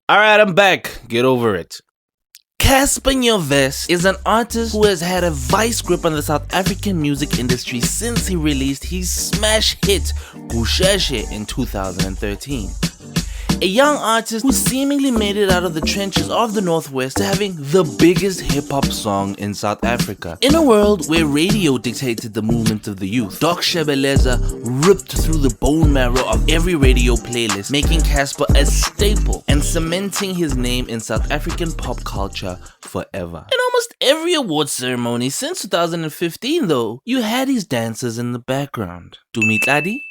Alright, I'm back. Get over it. Cassper Nyovest is an artist who has had a vice grip on the South African music industry since he released his smash hit Gusheshe in 2013. A young artist who seemingly made it out of the trenches of the Northwest to having the biggest hip-hop song in South Africa. In a world where radio dictated the movement of the youth, Doc Shebeleza ripped through the bone marrow of every radio playlist, making Cassper a staple and cementing his name in South African pop culture forever. In almost every award ceremony since 2015 though, you had his dancers in the background. Domniance,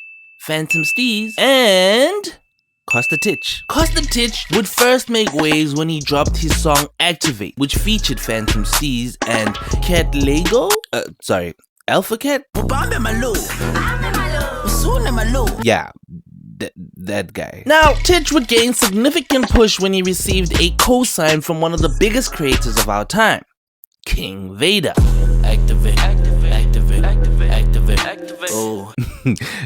Phantom Steez, and Costa Titch. Costa Titch would first make waves when he dropped his song Activate, which featured Phantom Steez and Cat Lego? Alpha Cat? Yeah, that guy. Now, Titch would gain significant push when he received a co-sign from one of the biggest creators of our time, King Vader. Activate. Oh,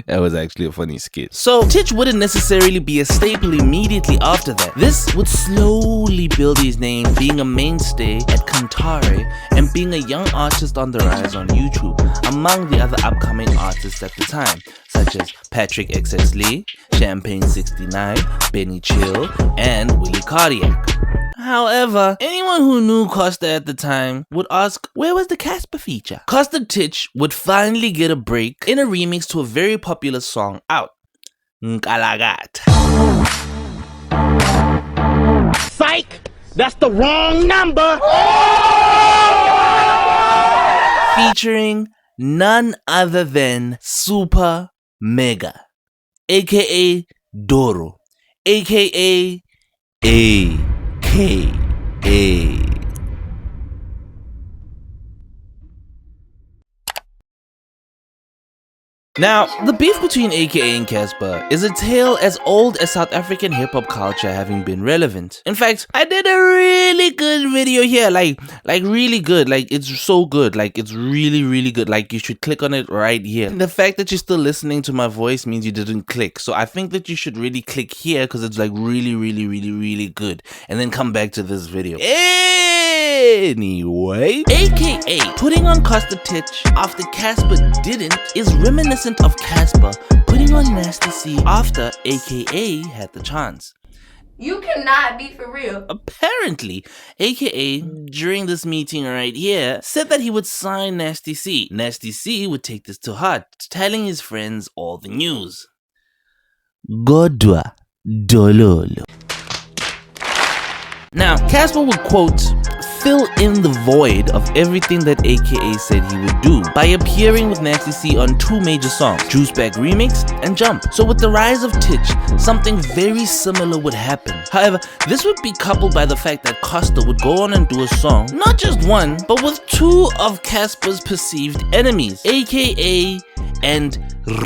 that was actually a funny skit. So, Titch wouldn't necessarily be a staple immediately after that. This would slowly build his name, being a mainstay at Kantare and being a young artist on the rise on YouTube, among the other upcoming artists at the time, such as Patrick XX Lee, Champagne 69, Benny Chill, and Willie Cardiac. However, anyone who knew Costa at the time would ask, where was the Cassper feature? Costa Titch would finally get a break in a remix to a very popular song out, Nkalagat. Psych! That's the wrong number! Featuring none other than Super Mega, aka Doro, aka AKA. Now, the beef between AKA and Cassper is a tale as old as South African hip-hop culture having been relevant. In fact, I did a really good video here, like really good, like it's so good, like it's really good, like you should click on it right here. And the fact that you're still listening to my voice means you didn't click, so I think that you should really click here because it's like really good, and then come back to this video. Anyway, AKA putting on Costa Titch after Cassper didn't is reminiscent of Cassper putting on Nasty C after AKA had the chance. You cannot be for real. Apparently, AKA, during this meeting right here, said that he would sign Nasty C. Nasty C would take this to heart, telling his friends all the news. Godwa Dololo. Now, Cassper would quote, fill in the void of everything that AKA said he would do by appearing with Nasty C on two major songs, Juice Bag Remix and Jump. So with the rise of Titch, something very similar would happen. However, this would be coupled by the fact that Costa would go on and do a song, not just one, but with two of Cassper's perceived enemies, AKA and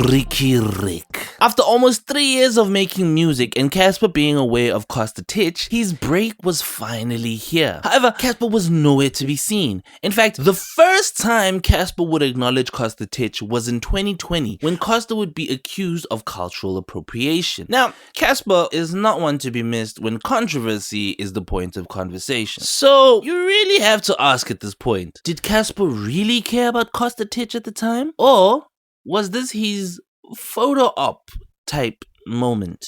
Ricky Rick. After almost 3 years of making music and Cassper being aware of Costa Titch, his break was finally here. However, Cassper was nowhere to be seen. In fact, the first time Cassper would acknowledge Costa Titch was in 2020, when Costa would be accused of cultural appropriation. Now, Cassper is not one to be missed when controversy is the point of conversation. So, you really have to ask at this point, did Cassper really care about Costa Titch at the time? Or was this his photo op type moment?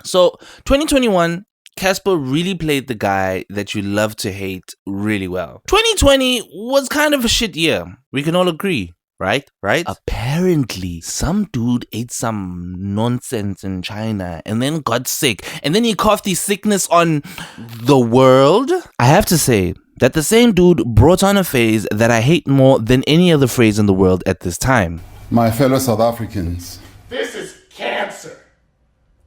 So 2021, Cassper really played the guy that you love to hate really well. 2020 was kind of a shit year. We can all agree, right? Apparently, some dude ate some nonsense in China and then got sick. And then he coughed his sickness on the world. I have to say that the same dude brought on a phase that I hate more than any other phrase in the world at this time. My fellow South Africans. This is cancer.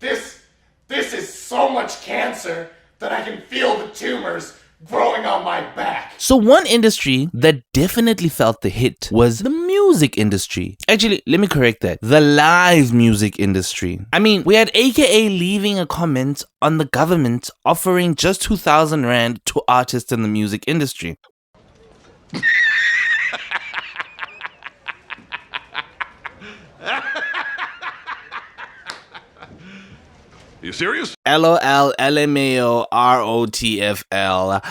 This is so much cancer that I can feel the tumors growing on my back. So one industry that definitely felt the hit was the music industry. Actually, let me correct that. The live music industry. I mean, we had AKA leaving a comment on the government offering just 2,000 Rand to artists in the music industry. you serious? LOL, LMAO, ROTFL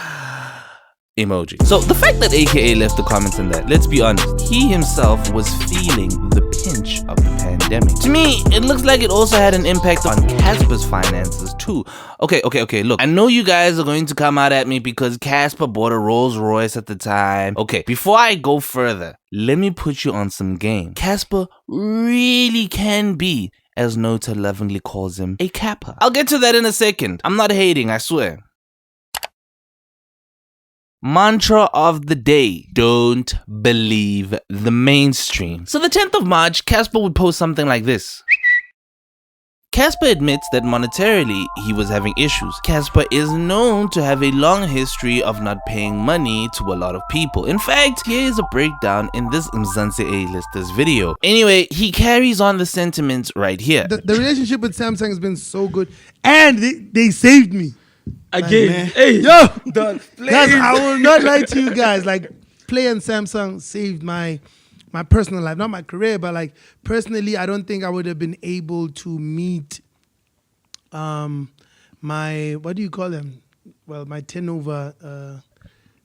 emoji. So the fact that AKA left the comments in that, let's be honest, he himself was feeling the pinch of the pandemic. To me, it looks like it also had an impact on Cassper's finances too. Okay, look, I know you guys are going to come out at me because Cassper bought a Rolls Royce at the time. Okay, before I go further, let me put you on some game. Cassper really can be, as Nota lovingly calls him, a capper. I'll get to that in a second. I'm not hating, I swear. Mantra of the day: don't believe the mainstream. So the 10th of March, Cassper would post something like this. Cassper admits that monetarily he was having issues. Cassper is known to have a long history of not paying money to a lot of people. In fact, here is a breakdown in this Mzansi A-listers video. Anyway, he carries on the sentiments right here. The relationship with Samsung has been so good, and they saved me. Again, like, hey, yo, guys, I will not lie to you guys. Like, Play and Samsung saved my personal life, not my career, but like personally, I don't think I would have been able to meet my, what do you call them? Well, my turnover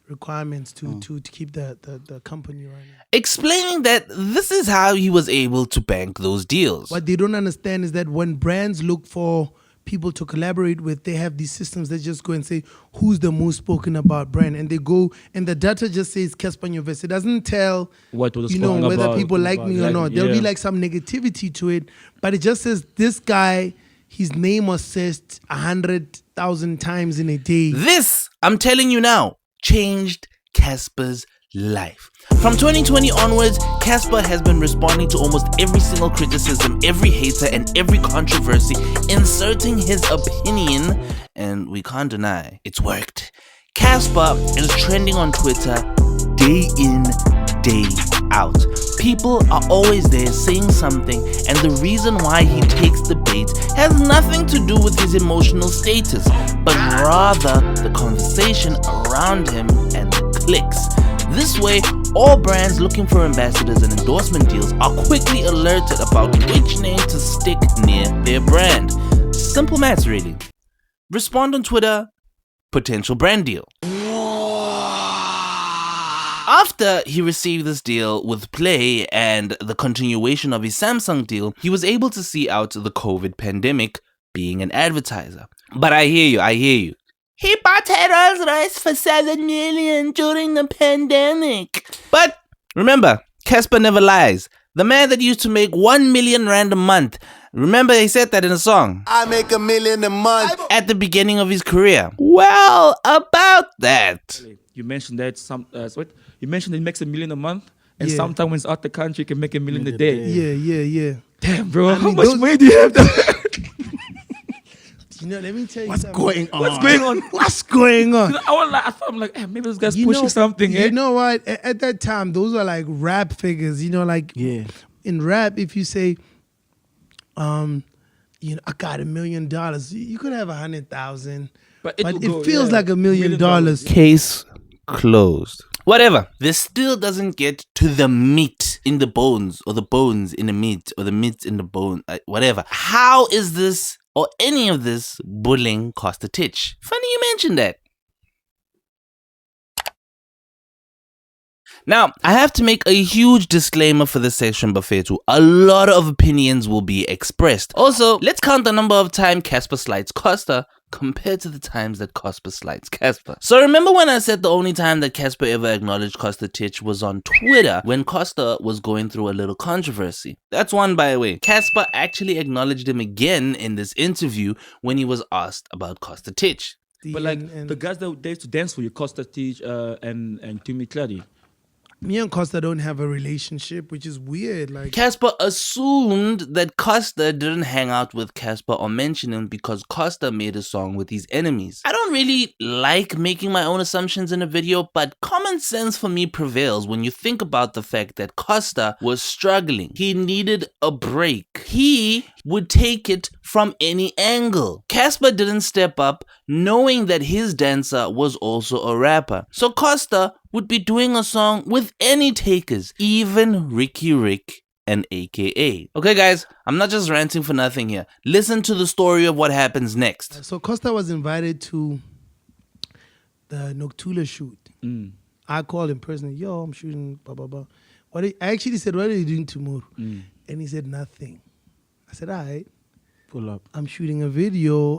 requirements to keep the company running. Explaining that this is how he was able to bank those deals. What they don't understand is that when brands look for people to collaborate with, they have these systems that just go and say who's the most spoken about brand, and they go and the data just says Cassper Nyovest. It doesn't tell whether people like me or not. There'll be like some negativity to it, but it just says this guy, his name was said 100,000 times in a day. This, I'm telling you now, changed Cassper's life. From 2020 onwards, Cassper has been responding to almost every single criticism, every hater, and every controversy, inserting his opinion, and we can't deny it's worked. Cassper is trending on Twitter day in, day out. People are always there saying something, and the reason why he takes the bait has nothing to do with his emotional status, but rather the conversation around him and the clicks. This way, all brands looking for ambassadors and endorsement deals are quickly alerted about which name to stick near their brand. Simple maths, really. Respond on Twitter, potential brand deal. After he received this deal with Play and the continuation of his Samsung deal, he was able to see out the COVID pandemic being an advertiser. But I hear you. He bought a Rolls Royce for 7 million during the pandemic. But remember, Cassper never lies. The man that used to make 1 million rand a month. Remember, he said that in a song. I make 1 million a month. At the beginning of his career. Well, about that. You mentioned that you mentioned he makes 1 million a month, and sometimes when it's out the country, he can make 1 million a day. Yeah. Damn, bro, how much money do you have? You know, let me tell you What's something. going on? What's going on? You know, I'm like, hey, maybe this guy's pushing something. You know what? At that time, those were like rap figures. You know, like in rap, if you say, you know, I got $1 million, you could have 100,000, but it feels like $1 million. Case closed. Whatever. This still doesn't get to the meat in the bones, or the bones in the meat, or the meat in the bone. Whatever. How is this, or any of this, bullying Costa Titch? Funny you mentioned that. Now, I have to make a huge disclaimer for this section, Bafetu. A lot of opinions will be expressed. Also, let's count the number of times Cassper slights Costa compared to the times that Cassper slights Cassper. So remember when I said the only time that Cassper ever acknowledged Costa Titch was on Twitter when Costa was going through a little controversy? That's one, by the way. Cassper actually acknowledged him again in this interview when he was asked about Costa Titch. But like the guys that they used to dance for you, Costa Titch and Timmy Clary. Me and Costa don't have a relationship, which is weird. Like, Cassper assumed that Costa didn't hang out with Cassper or mention him because Costa made a song with his enemies. I don't really like making my own assumptions in a video, but common sense for me prevails when you think about the fact that Costa was struggling. He needed a break. He would take it from any angle. Cassper didn't step up knowing that his dancer was also a rapper. So Costa would be doing a song with any takers, even Ricky Rick and AKA. Okay guys, I'm not just ranting for nothing here. Listen to the story of what happens next. So Costa was invited to the Noctula shoot. I called him personally. Yo, I'm shooting, blah, blah, blah. I actually said, what are you doing tomorrow? And he said, nothing. I said, all right. Pull up. I'm shooting a video,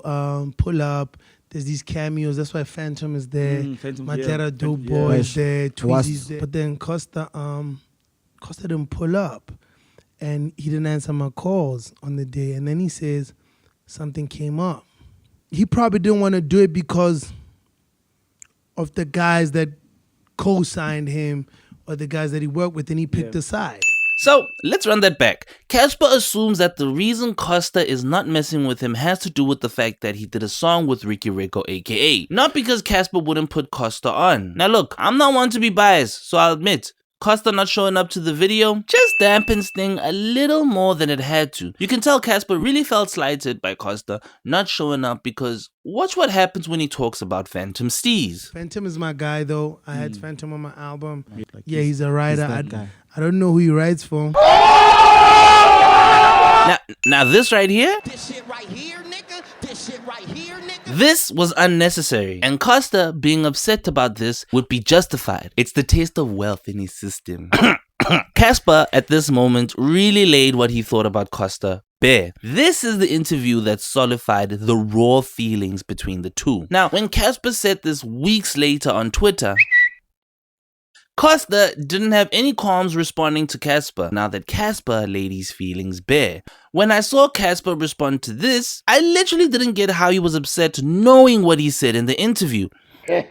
pull up. There's these cameos. That's why Phantom is there. Matera Dope Boy is there. Tweezy's there. But then Costa didn't pull up. And he didn't answer my calls on the day. And then he says something came up. He probably didn't want to do it because of the guys that co-signed him or the guys that he worked with, and he picked a side. So let's run that back. Cassper assumes that the reason Costa is not messing with him has to do with the fact that he did a song with Ricky Rico AKA. Not because Cassper wouldn't put Costa on. Now look, I'm not one to be biased, so I'll admit, Costa not showing up to the video just dampens thing a little more than it had to. You can tell Cassper really felt slighted by Costa not showing up because watch what happens when he talks about Phantom Steez. Phantom is my guy though. I had Phantom on my album. Yeah, he's a writer. I don't know who he writes for. Now this right here? This shit right here, nigga. This shit right here, nigga. This was unnecessary, and Costa being upset about this would be justified. It's the taste of wealth in his system. Cassper at this moment really laid what he thought about Costa bare. This is the interview that solidified the raw feelings between the two. Now, when Cassper said this weeks later on Twitter, Costa didn't have any qualms responding to Cassper now that Cassper laid his feelings bare. When I saw Cassper respond to this, I literally didn't get how he was upset knowing what he said in the interview. Later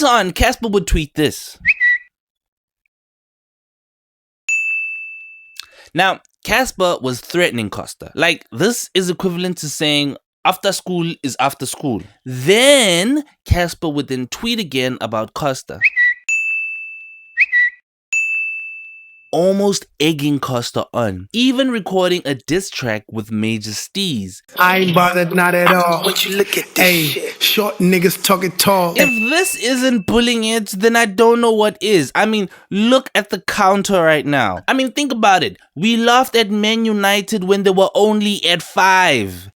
on, Cassper would tweet this. Now, Cassper was threatening Costa. Like, this is equivalent to saying, after school is after school. Then Cassper would then tweet again about Costa, almost egging Costa on, even recording a diss track with Major Steez. I ain't bothered, not at all. Would you look at this shit? Short niggas talking tall. If this isn't bullying it, then I don't know what is. I mean, look at the counter right now. I mean, think about it. We laughed at Man United when they were only at 5.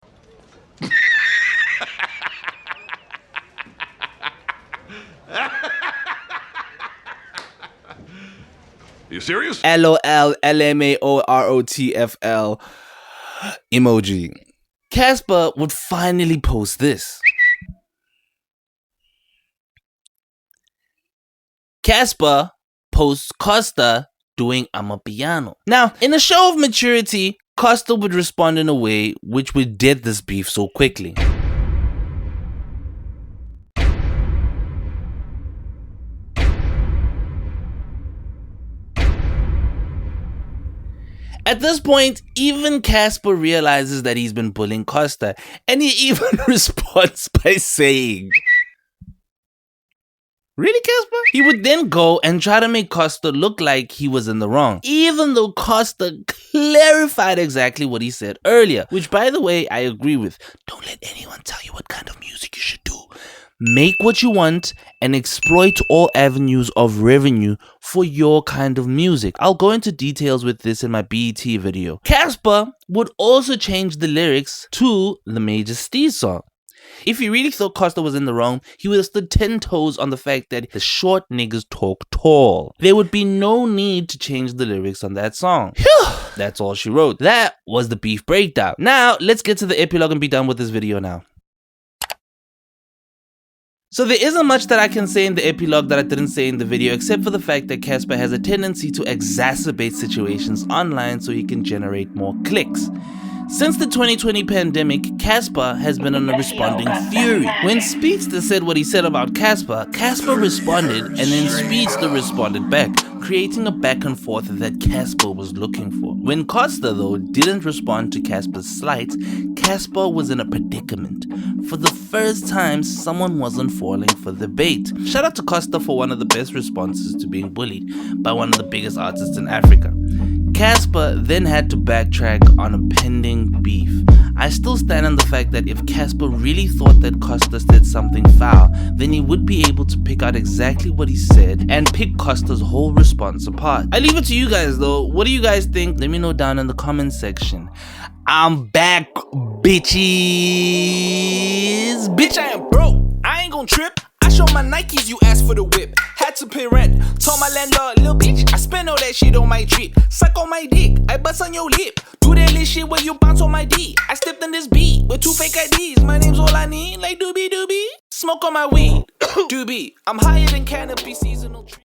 You serious? LOL LMAOROTFL emoji. Cassper would finally post this. Cassper posts Costa doing Amapiano. Now, in a show of maturity, Costa would respond in a way which would dead this beef so quickly. At this point, even Cassper realizes that he's been bullying Costa, and he even responds by saying, "Really, Cassper?" He would then go and try to make Costa look like he was in the wrong, even though Costa clarified exactly what he said earlier, which, by the way, I agree with. Don't let anyone tell you what kind of music you should do. Make what you want and exploit all avenues of revenue for your kind of music. I'll go into details with this in my BET video. Cassper would also change the lyrics to the Major Steez song. If he really thought Costa was in the wrong, he would have stood 10 toes on the fact that the short niggas talk tall. There would be no need to change the lyrics on that song. Phew, that's all she wrote. That was the beef breakdown. Now, let's get to the epilogue and be done with this video now. So there isn't much that I can say in the epilogue that I didn't say in the video, except for the fact that Cassper has a tendency to exacerbate situations online so he can generate more clicks. Since the 2020 pandemic, Cassper has been on a responding fury. When Speedster said what he said about Cassper, Cassper responded and then Speedster responded back, creating a back and forth that Cassper was looking for. When Costa, though, didn't respond to Cassper's slights, Cassper was in a predicament. For the first time, someone wasn't falling for the bait. Shout out to Costa for one of the best responses to being bullied by one of the biggest artists in Africa. Cassper then had to backtrack on a pending beef. I still stand on the fact that if Cassper really thought that Costa said something foul, then he would be able to pick out exactly what he said and pick Costa's whole response apart. I leave it to you guys though. What do you guys think? Let me know down in the comment section. I'm back, bitches. Bitch, I am broke. I ain't gon' trip. I show my Nikes, you asked for the whip. Had to pay rent. Told my landlord, little bitch, I spend all that shit on my drip. Suck on my dick, I bust on your lip. Do that little shit where you bounce on my D. I stepped in this beat with 2 fake IDs. My name's all I need, like doobie doobie. Smoke on my weed, doobie. I'm higher than canopy seasonal tree.